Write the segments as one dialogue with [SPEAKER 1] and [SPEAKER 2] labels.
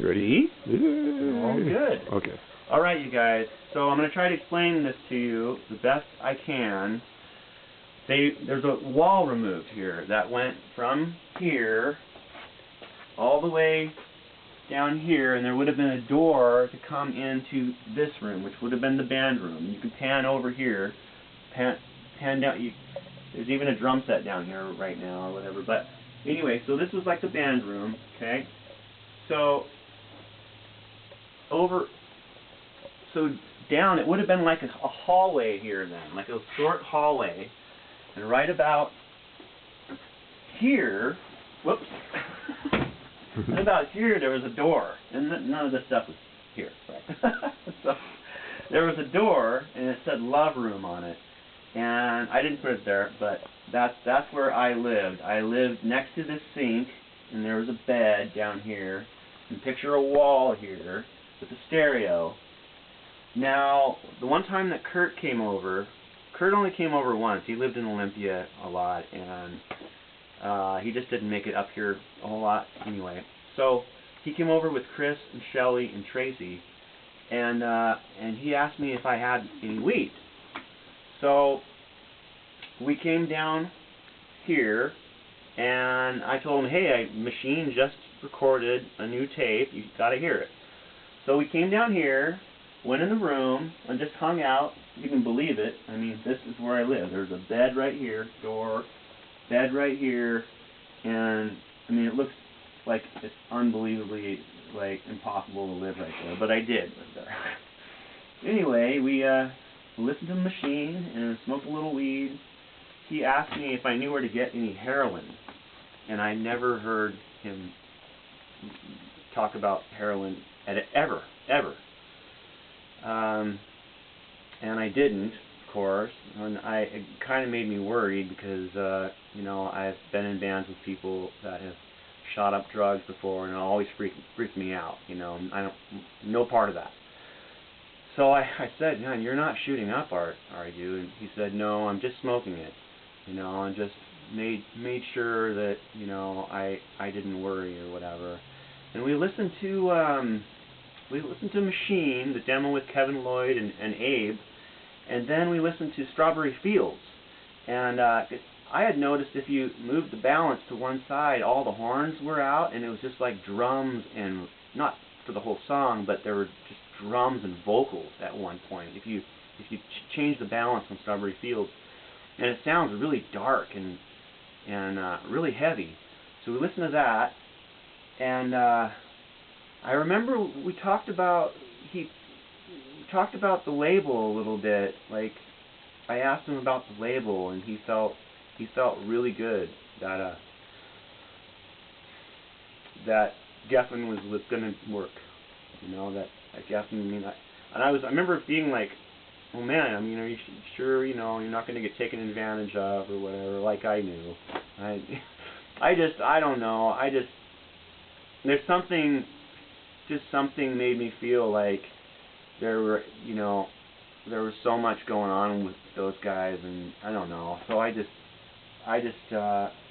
[SPEAKER 1] You ready?
[SPEAKER 2] All good.
[SPEAKER 1] Okay.
[SPEAKER 2] All right, you guys. So I'm going to try to explain this to you the best I can. There's a wall removed here that went from here all the way down here, and there would have been a door to come into this room, which would have been the band room. You can pan over here, pan down. There's even a drum set down here right now or whatever. But anyway, so this was like the band room, okay? So down, it would have been like a hallway here then, like a short hallway, and right about here, whoops, and about here there was a door, and none of this stuff was here, right? So there was a door, and it said Love Room on it, and I didn't put it there, but that's where I lived. I lived next to this sink, and there was a bed down here, and picture a wall here with a stereo. Now, the one time that Kurt came over, Kurt only came over once. He lived in Olympia a lot, and he just didn't make it up here a whole lot anyway. So he came over with Chris and Shelly and Tracy, and he asked me if I had any weed. So we came down here, and I told him, hey, Machine just recorded a new tape. You got to hear it. So we came down here, went in the room, and just hung out. You can believe it. I mean, this is where I live. There's a bed right here, door, bed right here, and I mean, it looks like it's unbelievably like impossible to live right there, but I did live there. Anyway, we listened to the Machine and smoked a little weed. He asked me if I knew where to get any heroin, and I never heard him talk about heroin ever. And I didn't, of course, and it kind of made me worried because, you know, I've been in bands with people that have shot up drugs before, and it always freaked me out, you know, no part of that. So I said, man, you're not shooting up, are you? And he said, no, I'm just smoking it, you know, and just made sure that, you know, I didn't worry or whatever. And we listened to Machine, the demo with Kevin Lloyd and Abe, and then we listened to Strawberry Fields. And I had noticed if you moved the balance to one side, all the horns were out, and it was just like drums, and not for the whole song, but there were just drums and vocals at one point. If you change the balance on Strawberry Fields, and it sounds really dark and really heavy. So we listened to that, and I remember we talked about the label a little bit. Like, I asked him about the label, and he felt really good that that Geffen was going to work. You know, that Geffen. I mean, I remember being like, oh man, I mean, are you sure? You know, you're not going to get taken advantage of or whatever? Like I knew. I don't know. There's something. Just something made me feel like there was so much going on with those guys, and I don't know. So I just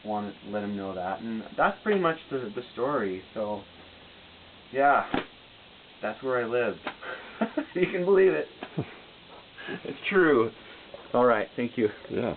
[SPEAKER 2] want to let him know that, and that's pretty much the story. So yeah, that's where I lived. You can believe it. It's true. All right, thank you.
[SPEAKER 1] Yeah.